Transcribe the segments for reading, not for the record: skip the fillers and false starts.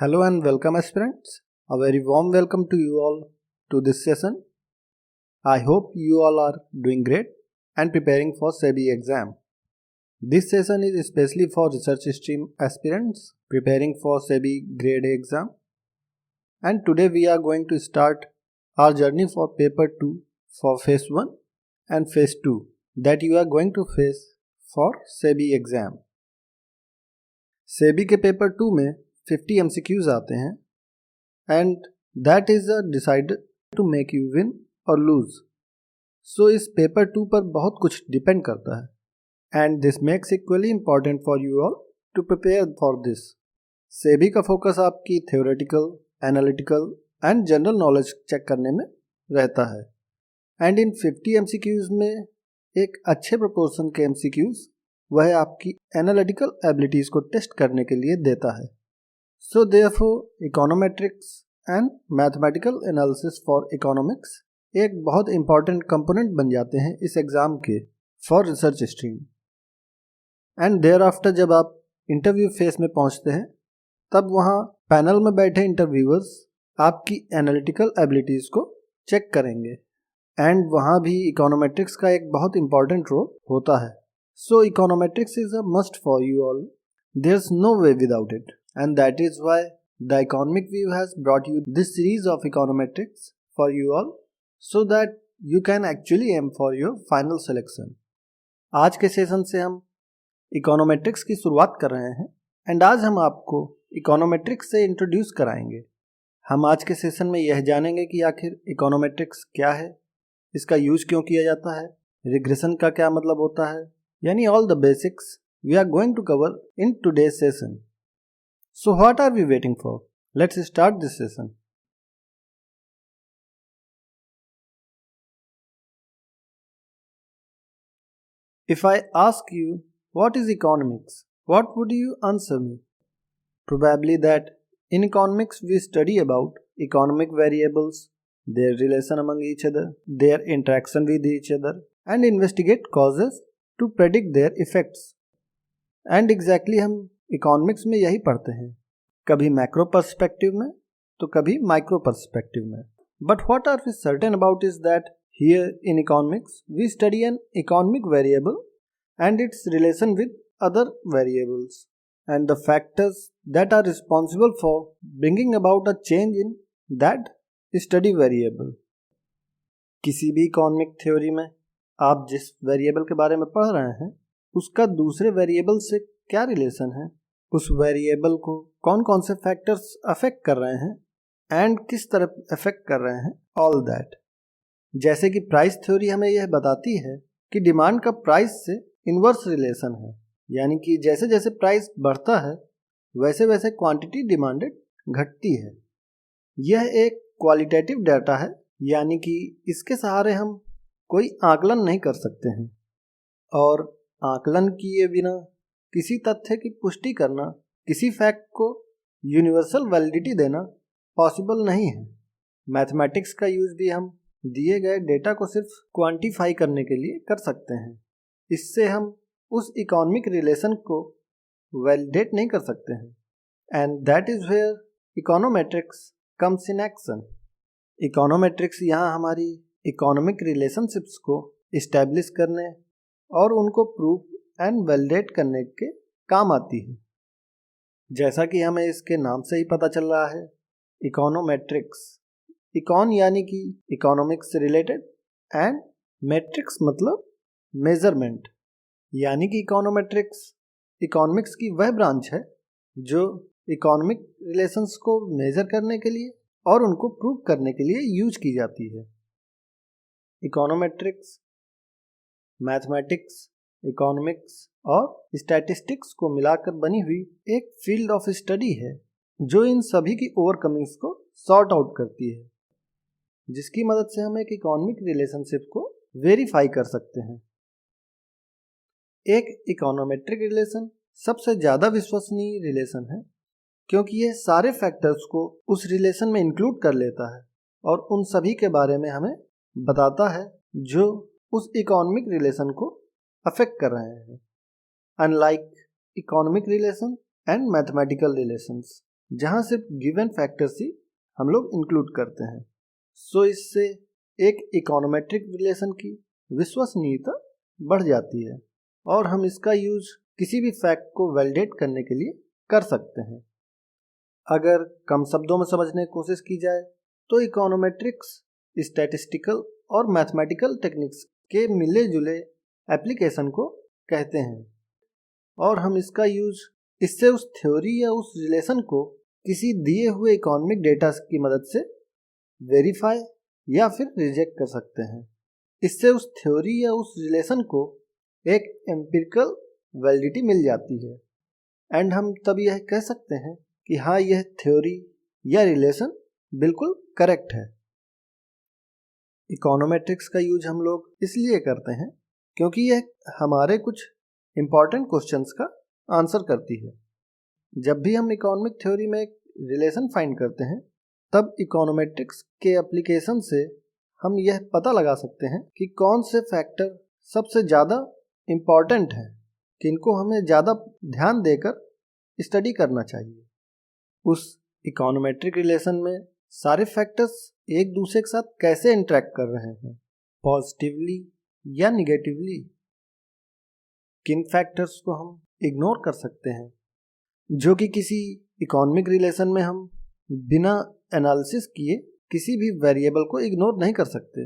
Hello and welcome aspirants. A very warm welcome to you all to this session. I hope you all are doing great and preparing for SEBI exam. This session is especially for research stream aspirants preparing for SEBI grade A exam. And today we are going to start our journey for paper 2 for phase 1 and phase 2 that you are going to face for SEBI exam. SEBI के paper 2 में 50 MCQs आते हैं and that is a decided to make you win or lose. So इस paper 2 पर बहुत कुछ depend करता है and this makes equally important for you all to prepare for this. SEBI का फोकस आपकी theoretical, analytical and general knowledge check करने में रहता है and इन 50 MCQs में एक अच्छे proportion के MCQs वह आपकी एनालिटिकल एबिलिटीज को टेस्ट करने के लिए देता है. So therefore econometrics and mathematical analysis for economics एक बहुत इंपॉर्टेंट कंपोनेंट बन जाते हैं इस एग्ज़ाम के for research stream. And thereafter जब आप इंटरव्यू फेस में पहुंचते हैं तब वहां पैनल में बैठे इंटरव्यूअर्स आपकी एनालिटिकल एबिलिटीज़ को चेक करेंगे एंड वहां भी इकोनोमेट्रिक्स का एक बहुत इंपॉर्टेंट रोल होता है. So econometrics is a must for you all. There's no way without it. And that is why the Economic View has brought you this series of econometrics for you all so that you can actually aim for your final selection. आज के session से हम econometrics की शुरुआत कर रहे हैं and आज हम आपको इकोनोमेट्रिक्स से इंट्रोड्यूस कराएंगे. हम आज के सेशन में यह जानेंगे कि आखिर इकोनोमेट्रिक्स क्या है, इसका यूज क्यों किया जाता है, रिग्रेशन का क्या मतलब होता है, यानी all the basics we are going to cover in today's session. So what are we waiting for? Let's start this session. If I ask you what is economics, what would you answer me? Probably that in economics we study about economic variables, their relation among each other, their interaction with each other, and investigate causes to predict their effects. And exactly हम economics में यही पढ़ते हैं, कभी macro perspective में तो कभी micro perspective में. But what are we certain about is that here in economics we study an economic variable and its relation with other variables and the factors that are responsible for bringing about a change in that study variable. किसी भी economic theory में आप जिस variable के बारे में पढ़ रहे हैं उसका दूसरे वेरिएबल से क्या रिलेशन है, उस वेरिएबल को कौन कौन से फैक्टर्स अफेक्ट कर रहे हैं एंड किस तरह अफेक्ट कर रहे हैं, ऑल दैट. जैसे कि प्राइस थ्योरी हमें यह बताती है कि डिमांड का प्राइस से इन्वर्स रिलेशन है, यानी कि जैसे जैसे प्राइस बढ़ता है वैसे वैसे क्वांटिटी डिमांडेड घटती है. यह एक क्वालिटेटिव डाटा है, यानी कि इसके सहारे हम कोई आकलन नहीं कर सकते हैं और आकलन किए बिना किसी तथ्य की पुष्टि करना, किसी फैक्ट को यूनिवर्सल वैलिडिटी देना पॉसिबल नहीं है. मैथमेटिक्स का यूज भी हम दिए गए डेटा को सिर्फ क्वांटिफाई करने के लिए कर सकते हैं. इससे हम उस इकोनॉमिक रिलेशन को वैलिडेट नहीं कर सकते हैं and that is where econometrics comes in action. Econometrics यहाँ हमारी इकोनॉमिक रिलेशनशिप्स को इस्टेब्लिश करने और उनको प्रूफ एंड वैलिडेट करने के काम आती है. जैसा कि हमें इसके नाम से ही पता चल रहा है, इकोनोमेट्रिक्स, इकॉन यानी कि इकोनॉमिक्स से रिलेटेड एंड मैट्रिक्स मतलब मेजरमेंट, यानी कि इकोनोमेट्रिक्स इकोनॉमिक्स की वह ब्रांच है जो इकोनॉमिक रिलेशंस को मेजर करने के लिए और उनको प्रूव करने के लिए यूज की जाती है. इकोनोमेट्रिक्स मैथमेटिक्स, इकोनॉमिक्स और स्टैटिस्टिक्स को मिलाकर बनी हुई एक फील्ड ऑफ स्टडी है जो इन सभी की ओवरकमिंग्स को सॉर्ट आउट करती है, जिसकी मदद से हम एक इकोनॉमिक रिलेशनशिप को वेरीफाई कर सकते हैं. एक इकोनोमेट्रिक रिलेशन सबसे ज़्यादा विश्वसनीय रिलेशन है क्योंकि यह सारे फैक्टर्स को उस रिलेशन में इंक्लूड कर लेता है और उन सभी के बारे में हमें बताता है जो उस इकोनॉमिक रिलेशन को अफेक्ट कर रहे हैं, unlike economic relation and mathematical relations. जहाँ सिर्फ गिवन फैक्टर्स ही हम लोग इंक्लूड करते हैं। सो इससे एक इकोनोमेट्रिक रिलेशन की विश्वसनीयता बढ़ जाती है और हम इसका यूज किसी भी फैक्ट को वैलिडेट करने के लिए कर सकते हैं। अगर कम शब्दों में समझने की कोशिश की जाए तो इकोनोमेट्रिक्स स्टैटिस्टिकल और मैथमेटिकल टेक्निक्स के मिले जुले एप्लीकेशन को कहते हैं और हम इसका यूज इससे उस थ्योरी या उस रिलेशन को किसी दिए हुए इकोनॉमिक डेटा की मदद से वेरीफाई या फिर रिजेक्ट कर सकते हैं। इससे उस थ्योरी या उस रिलेशन को एक एम्पिरिकल वैलिडिटी मिल जाती है एंड हम तब यह कह सकते हैं कि हाँ, यह थ्योरी या रिलेशन बिल्कुल करेक्ट है। इकोनोमेट्रिक्स का यूज हम लोग इसलिए करते हैं क्योंकि यह हमारे कुछ इम्पॉर्टेंट क्वेश्चंस का आंसर करती है। जब भी हम इकोनॉमिक थ्योरी में एक रिलेशन फाइंड करते हैं तब इकोनोमेट्रिक्स के एप्लीकेशन से हम यह पता लगा सकते हैं कि कौन से फैक्टर सबसे ज़्यादा इम्पॉर्टेंट हैं, किनको हमें ज़्यादा ध्यान देकर स्टडी करना चाहिए। उस इकोनोमेट्रिक रिलेशन में सारे फैक्टर्स एक दूसरे के साथ कैसे इंटरेक्ट कर रहे हैं, पॉजिटिवली या निगेटिवली। किन फैक्टर्स को हम इग्नोर कर सकते हैं जो कि किसी इकोनॉमिक रिलेशन में हम बिना एनालिसिस किए किसी भी वेरिएबल को इग्नोर नहीं कर सकते।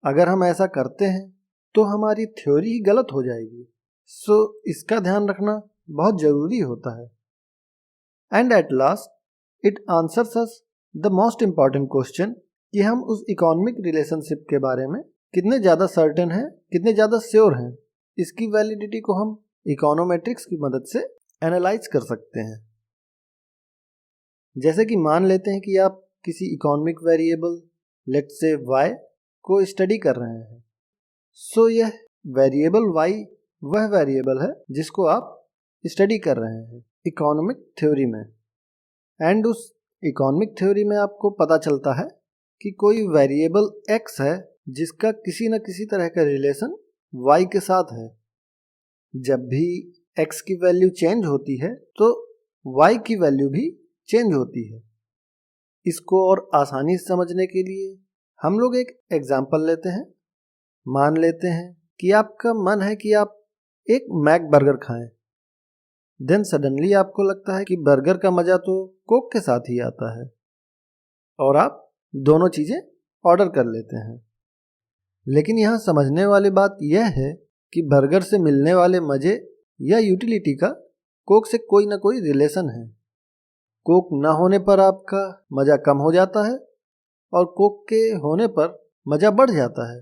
अगर हम ऐसा करते हैं तो हमारी थ्योरी ही गलत हो जाएगी। सो इसका ध्यान रखना बहुत ज़रूरी होता है। And at last it answers us the most important question कि हम उस इकोनॉमिक रिलेशनशिप के बारे में कितने ज़्यादा सर्टेन हैं, कितने ज़्यादा श्योर हैं। इसकी वैलिडिटी को हम इकोनोमेट्रिक्स की मदद से एनालाइज कर सकते हैं। जैसे कि मान लेते हैं कि आप किसी economic variable let's say y को स्टडी कर रहे हैं। सो यह वेरिएबल y वह वेरिएबल है जिसको आप स्टडी कर रहे हैं इकोनॉमिक थ्योरी में। एंड उस इकोनॉमिक थ्योरी में आपको पता चलता है कि कोई वेरिएबल x है जिसका किसी न किसी तरह का रिलेशन y के साथ है। जब भी x की वैल्यू चेंज होती है तो y की वैल्यू भी चेंज होती है। इसको और आसानी से समझने के लिए हम लोग एक एग्जाम्पल लेते हैं। मान लेते हैं कि आपका मन है कि आप एक मैक बर्गर खाएं। देन सडनली आपको लगता है कि बर्गर का मज़ा तो कोक के साथ ही आता है और आप दोनों चीज़ें ऑर्डर कर लेते हैं। लेकिन यहाँ समझने वाली बात यह है कि बर्गर से मिलने वाले मज़े या यूटिलिटी का कोक से कोई ना कोई रिलेशन है। कोक ना होने पर आपका मज़ा कम हो जाता है और कोक के होने पर मज़ा बढ़ जाता है।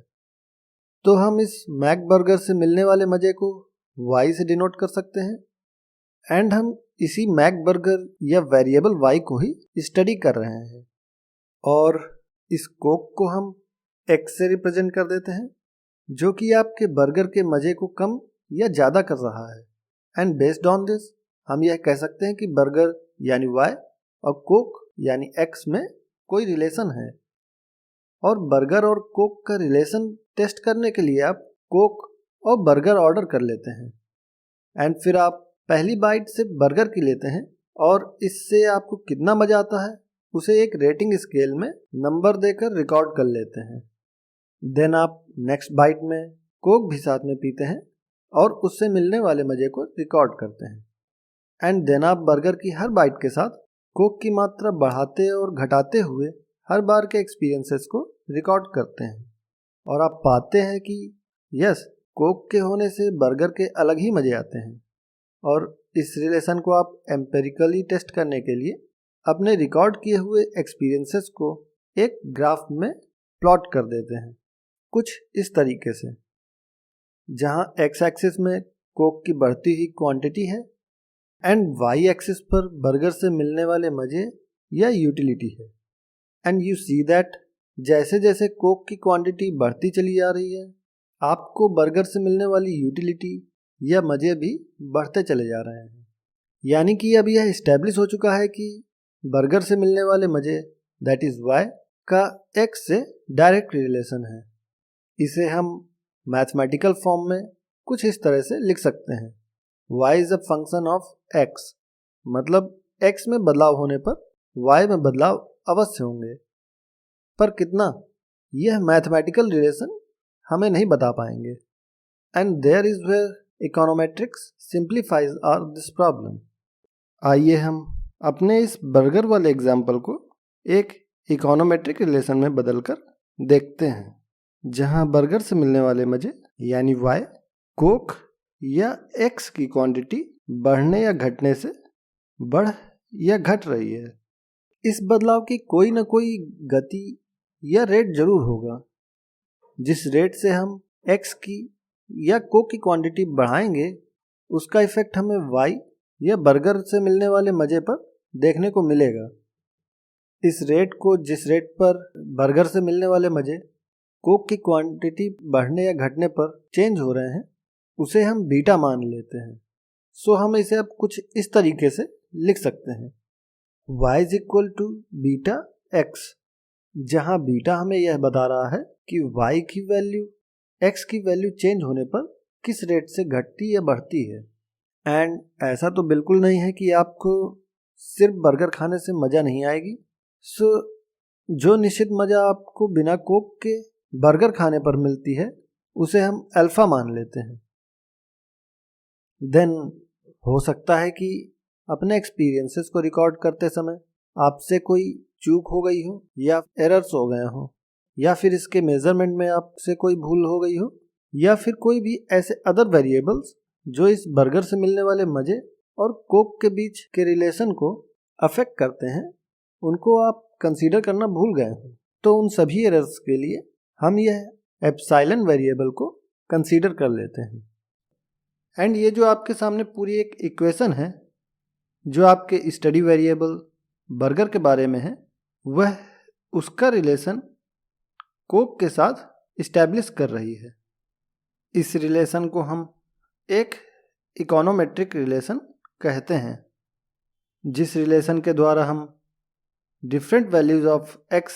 तो हम इस मैक बर्गर से मिलने वाले मज़े को y से डिनोट कर सकते हैं एंड हम इसी मैक बर्गर या वेरिएबल y को ही स्टडी कर रहे हैं और इस कोक को हम x से रिप्रेजेंट कर देते हैं जो कि आपके बर्गर के मज़े को कम या ज़्यादा कर रहा है। एंड बेस्ड ऑन दिस हम यह कह सकते हैं कि बर्गर यानी y और कोक यानी x में कोई रिलेशन है और बर्गर और कोक का रिलेशन टेस्ट करने के लिए आप कोक और बर्गर ऑर्डर कर लेते हैं एंड फिर आप पहली बाइट से बर्गर की लेते हैं और इससे आपको कितना मज़ा आता है उसे एक रेटिंग स्केल में नंबर देकर रिकॉर्ड कर लेते हैं। देन आप नेक्स्ट बाइट में कोक भी साथ में पीते हैं और उससे मिलने वाले मज़े को रिकॉर्ड करते हैं एंड देन आप बर्गर की हर बाइट के साथ कोक की मात्रा बढ़ाते और घटाते हुए हर बार के एक्सपीरियंसेस को रिकॉर्ड करते हैं और आप पाते हैं कि यस, कोक के होने से बर्गर के अलग ही मज़े आते हैं। और इस रिलेशन को आप एम्पेरिकली टेस्ट करने के लिए अपने रिकॉर्ड किए हुए एक्सपीरियंसेस को एक ग्राफ में प्लॉट कर देते हैं कुछ इस तरीके से, जहां एक्स एक्सिस में कोक की बढ़ती हुई क्वांटिटी है एंड वाई एक्सिस पर बर्गर से मिलने वाले मज़े या यूटिलिटी है। एंड यू सी दैट जैसे जैसे कोक की क्वांटिटी बढ़ती चली जा रही है आपको बर्गर से मिलने वाली यूटिलिटी या मज़े भी बढ़ते चले जा रहे हैं। यानी कि अब यह इस्टेब्लिश हो चुका है कि बर्गर से मिलने वाले मज़े दैट इज़ वाई का एक्स से डायरेक्ट रिलेशन है। इसे हम मैथमेटिकल फॉर्म में कुछ इस तरह से लिख सकते हैं, y is a function of x, मतलब x में बदलाव होने पर y में बदलाव अवश्य होंगे, पर कितना, यह मैथमेटिकल रिलेशन हमें नहीं बता पाएंगे। And there is where econometrics simplifies our this problem. आइए हम अपने इस बर्गर वाले एग्जाम्पल को एक इकोनोमेट्रिक रिलेशन में बदलकर देखते हैं, जहां बर्गर से मिलने वाले मजे यानी y कोक या x की क्वांटिटी बढ़ने या घटने से बढ़ या घट रही है। इस बदलाव की कोई ना कोई गति या रेट जरूर होगा। जिस रेट से हम x की या कोक की क्वांटिटी बढ़ाएंगे उसका इफेक्ट हमें y या बर्गर से मिलने वाले मजे पर देखने को मिलेगा। इस रेट को जिस रेट पर बर्गर से मिलने वाले मजे कोक की क्वांटिटी बढ़ने या घटने पर चेंज हो रहे हैं उसे हम बीटा मान लेते हैं। सो हम इसे अब कुछ इस तरीके से लिख सकते हैं, y is equal to beta x, जहां बीटा हमें यह बता रहा है कि y की वैल्यू x की वैल्यू चेंज होने पर किस रेट से घटती या बढ़ती है। एंड ऐसा तो बिल्कुल नहीं है कि आपको सिर्फ बर्गर खाने से मज़ा नहीं आएगी। सो जो निश्चित मज़ा आपको बिना कोक के बर्गर खाने पर मिलती है उसे हम अल्फा मान लेते हैं। देन हो सकता है कि अपने एक्सपीरियंसेस को रिकॉर्ड करते समय आपसे कोई चूक हो गई हो या एरर्स हो गए हो, या फिर इसके मेजरमेंट में आपसे कोई भूल हो गई हो, या फिर कोई भी ऐसे अदर वेरिएबल्स जो इस बर्गर से मिलने वाले मज़े और कोक के बीच के रिलेशन को अफेक्ट करते हैं उनको आप कंसीडर करना भूल गए हो। तो उन सभी एरर्स के लिए हम यह एप्सिलॉन वेरिएबल को कंसीडर कर लेते हैं। एंड ये जो आपके सामने पूरी एक इक्वेशन है जो आपके स्टडी वेरिएबल बर्गर के बारे में है, वह उसका रिलेशन कोक के साथ इस्टेब्लिश कर रही है। इस रिलेशन को हम एक इकोनोमेट्रिक रिलेशन कहते हैं, जिस रिलेशन के द्वारा हम डिफरेंट वैल्यूज ऑफ x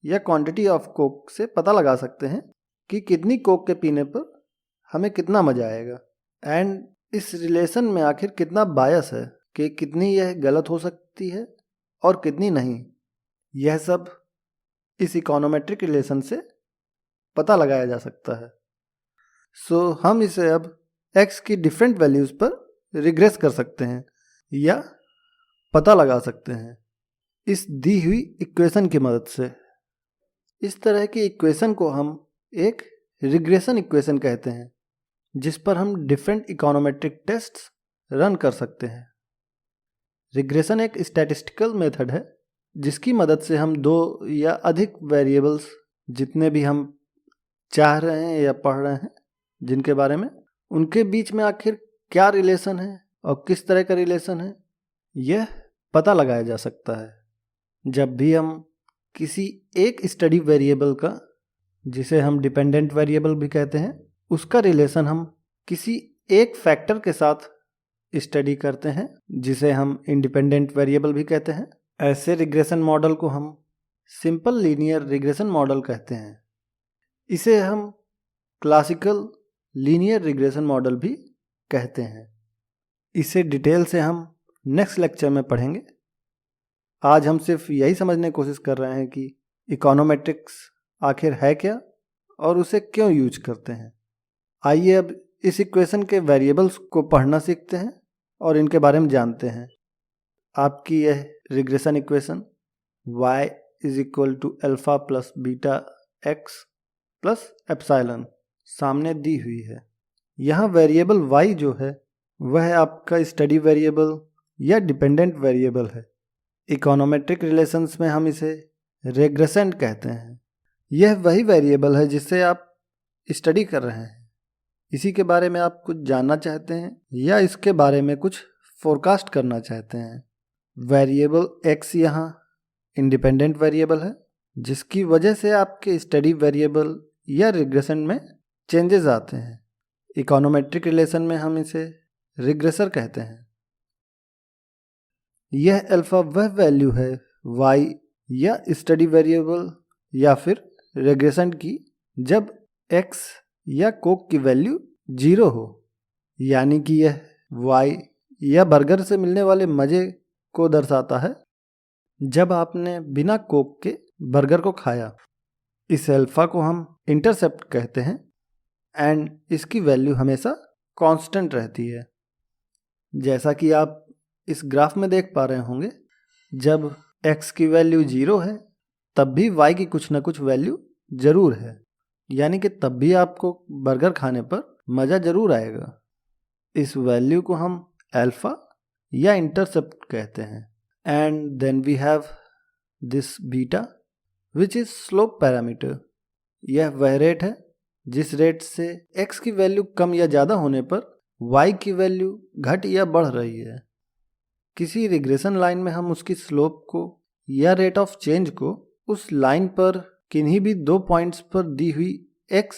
या क्वांटिटी ऑफ कोक से पता लगा सकते हैं कि कितनी कोक के पीने पर हमें कितना मज़ा आएगा। एंड इस रिलेशन में आखिर कितना बायस है कि कितनी यह गलत हो सकती है और कितनी नहीं, यह सब इस इकोनोमेट्रिक रिलेशन से पता लगाया जा सकता है। सो हम इसे अब x की डिफरेंट वैल्यूज़ पर रिग्रेस कर सकते हैं या पता लगा सकते हैं इस दी हुई इक्वेशन की मदद से। इस तरह की इक्वेशन को हम एक रिग्रेशन इक्वेशन कहते हैं, जिस पर हम डिफरेंट इकोनोमेट्रिक टेस्ट्स रन कर सकते हैं। रिग्रेशन एक स्टैटिस्टिकल मेथड है जिसकी मदद से हम दो या अधिक वेरिएबल्स जितने भी हम चाह रहे हैं या पढ़ रहे हैं जिनके बारे में, उनके बीच में आखिर क्या रिलेशन है और किस तरह का रिलेशन है यह पता लगाया जा सकता है। जब भी हम किसी एक स्टडी वेरिएबल का, जिसे हम डिपेंडेंट वेरिएबल भी कहते हैं, उसका रिलेशन हम किसी एक फैक्टर के साथ स्टडी करते हैं जिसे हम इंडिपेंडेंट वेरिएबल भी कहते हैं, ऐसे रिग्रेशन मॉडल को हम सिंपल लीनियर रिग्रेशन मॉडल कहते हैं। इसे हम क्लासिकल लीनियर रिग्रेशन मॉडल भी कहते हैं। इसे डिटेल से हम नेक्स्ट लेक्चर में पढ़ेंगे। आज हम सिर्फ यही समझने की कोशिश कर रहे हैं कि इकोनोमेट्रिक्स आखिर है क्या और उसे क्यों यूज करते हैं। आइए अब इस इक्वेशन के वेरिएबल्स को पढ़ना सीखते हैं और इनके बारे में जानते हैं। आपकी यह regression equation y is equal to alpha plus beta x plus epsilon सामने दी हुई है। यहाँ वेरिएबल y जो है वह आपका स्टडी वेरिएबल या डिपेंडेंट वेरिएबल है। इकोनोमेट्रिक रिलेशंस में हम इसे रिग्रेसेंट कहते हैं। यह वही वेरिएबल है जिससे आप स्टडी कर रहे हैं। इसी के बारे में आप कुछ जानना चाहते हैं या इसके बारे में कुछ फोरकास्ट करना चाहते हैं। वेरिएबल x यहाँ इंडिपेंडेंट वेरिएबल है, जिसकी वजह से आपके स्टडी वेरिएबल या रिग्रेशन में चेंजेस आते हैं। इकोनोमेट्रिक रिलेशन में हम इसे रिग्रेसर कहते हैं। यह अल्फा वह वैल्यू है y या स्टडी वेरिएबल या फिर रिग्रेशन की जब x या कोक की वैल्यू 0 हो, यानी कि यह y या बर्गर से मिलने वाले मज़े को दर्शाता है जब आपने बिना कोक के बर्गर को खाया। इस अल्फा को हम इंटरसेप्ट कहते हैं एंड इसकी वैल्यू हमेशा कांस्टेंट रहती है। जैसा कि आप इस ग्राफ में देख पा रहे होंगे, जब x की वैल्यू 0 है तब भी y की कुछ ना कुछ वैल्यू ज़रूर है, यानी कि तब भी आपको बर्गर खाने पर मज़ा ज़रूर आएगा। इस वैल्यू को हम अल्फा या इंटरसेप्ट कहते हैं। And then we have this beta which is slope parameter. यह वह रेट है जिस रेट से x की वैल्यू कम या ज़्यादा होने पर y की वैल्यू घट या बढ़ रही है। किसी रिग्रेशन लाइन में हम उसकी स्लोप को या रेट ऑफ चेंज को उस लाइन पर किन्हीं भी 2 पॉइंट्स पर दी हुई x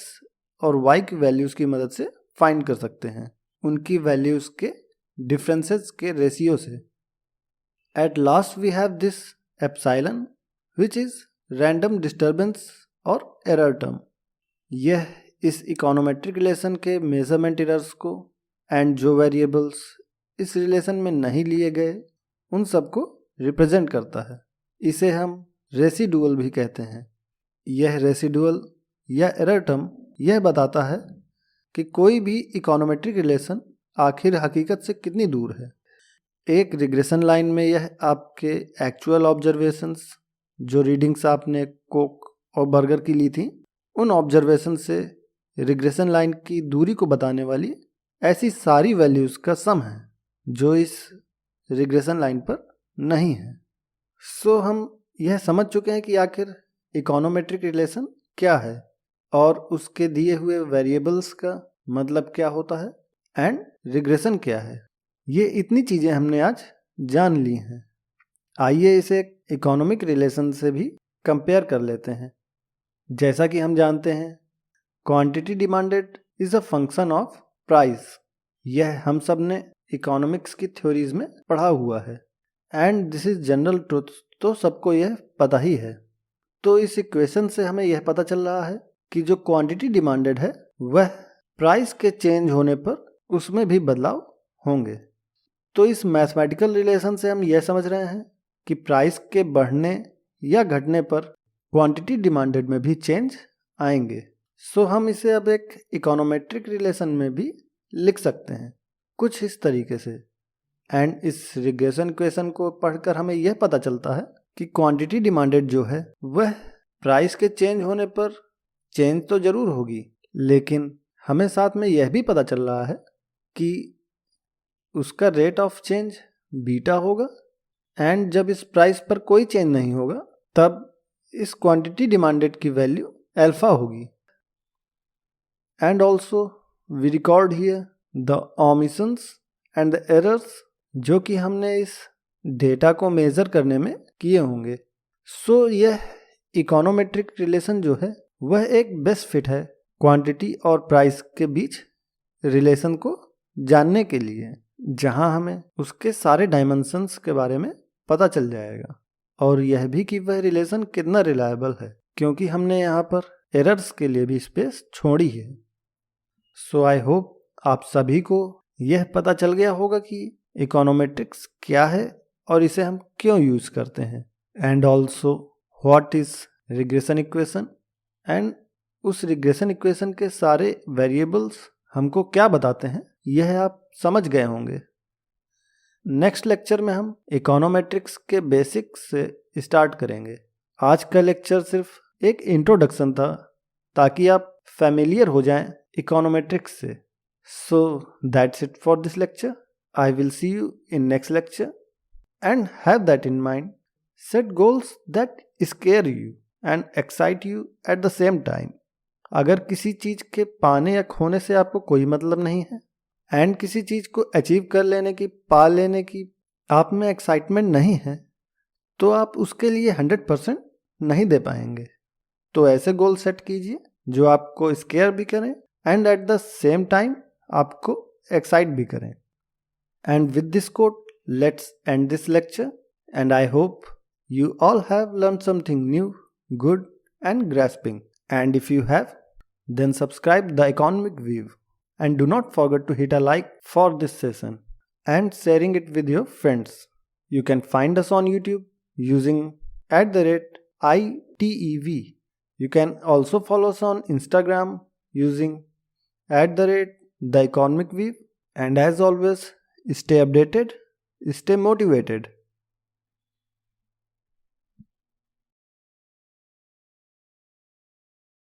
और y की वैल्यूज़ की मदद से फाइंड कर सकते हैं, उनकी वैल्यूज़ के डिफरेंसेस के रेशियो से। At last we have this epsilon which is random disturbance और एरर टर्म। यह इस इकोनोमेट्रिक रिलेशन के मेजरमेंट एरर्स को एंड जो वेरिएबल्स इस रिलेशन में नहीं लिए गए उन सब को रिप्रेजेंट करता है। इसे हम रेसिडुअल भी कहते हैं। यह रेसिडुअल या एरर टर्म यह बताता है कि कोई भी इकोनोमेट्रिक रिलेशन आखिर हकीकत से कितनी दूर है। एक रिग्रेशन लाइन में यह आपके एक्चुअल ऑब्जर्वेशंस, जो रीडिंग्स आपने कोक और बर्गर की ली थी, उन ऑब्जर्वेशन से रिग्रेशन लाइन की दूरी को बताने वाली ऐसी सारी वैल्यूज़ का सम है जो इस रिग्रेशन लाइन पर नहीं है। सो हम यह समझ चुके हैं कि आखिर इकोनोमेट्रिक रिलेशन क्या है और उसके दिए हुए वेरिएबल्स का मतलब क्या होता है एंड रिग्रेशन क्या है। ये इतनी चीज़ें हमने आज जान ली हैं। आइए इसे इकोनॉमिक रिलेशन से भी कंपेयर कर लेते हैं। जैसा कि हम जानते हैं, quantity demanded is a function of price. यह हम सब ने इकोनॉमिक्स की थ्योरीज में पढ़ा हुआ है and this is general truth, तो सबको यह पता ही है। तो इस इक्वेशन से हमें यह पता चल रहा है कि जो क्वांटिटी डिमांडेड है वह प्राइस के चेंज होने पर उसमें भी बदलाव होंगे। तो इस मैथमेटिकल रिलेशन से हम यह समझ रहे हैं कि प्राइस के बढ़ने या घटने पर क्वांटिटी डिमांडेड में भी चेंज आएंगे। सो हम इसे अब एक इकोनोमेट्रिक रिलेशन में भी लिख सकते हैं कुछ इस तरीके से। एंड इस रिग्रेशन इक्वेशन को पढ़कर हमें यह पता चलता है कि क्वांटिटी डिमांडेड जो है वह प्राइस के चेंज होने पर चेंज तो ज़रूर होगी, लेकिन हमें साथ में यह भी पता चल रहा है कि उसका रेट ऑफ चेंज बीटा होगा एंड जब इस प्राइस पर कोई चेंज नहीं होगा तब इस क्वांटिटी डिमांडेड की वैल्यू अल्फा होगी। And also we record here the omissions and the errors जो कि हमने इस डेटा को मेज़र करने में किए होंगे। सो यह इकोनोमेट्रिक रिलेशन जो है वह एक बेस्ट फिट है क्वांटिटी और प्राइस के बीच रिलेशन को जानने के लिए, जहां हमें उसके सारे डायमेंशंस के बारे में पता चल जाएगा और यह भी कि वह रिलेशन कितना रिलायबल है, क्योंकि हमने यहाँ पर एरर्स के लिए भी स्पेस छोड़ी है। सो आई होप आप सभी को यह पता चल गया होगा कि इकोनोमेट्रिक्स क्या है और इसे हम क्यों यूज़ करते हैं, and also what is regression equation and उस रिग्रेशन इक्वेशन के सारे वेरिएबल्स हमको क्या बताते हैं, यह आप समझ गए होंगे। नेक्स्ट लेक्चर में हम इकोनोमेट्रिक्स के बेसिक्स से स्टार्ट करेंगे। आज का लेक्चर सिर्फ एक इंट्रोडक्शन था ताकि आप फैमिलियर हो जाएं इकोनोमेट्रिक्स से। So that's it for this lecture. I will see you in next lecture and have that in mind. Set goals that square you and excite you eight the same time. अगर किसी चीज़ के पाने या खोने से आपको कोई मतलब नहीं है एंड किसी चीज़ को अचीव कर लेने की, पा लेने की आप में एक्साइटमेंट नहीं है, तो आप उसके लिए 100% नहीं दे पाएंगे। तो ऐसे गोल सेट कीजिए जो आपको स्केयर भी करें and at the same time आपको एक्साइट भी करें। And with this quote let's end this lecture and I hope you all have learned something new, good and grasping. And if you have, then subscribe the Economic View and do not forget to hit a like for this session and sharing it with your friends. You can find us on YouTube using @ITEV. You can also follow us on Instagram using @The Economic Weave. And as always, stay updated, stay motivated.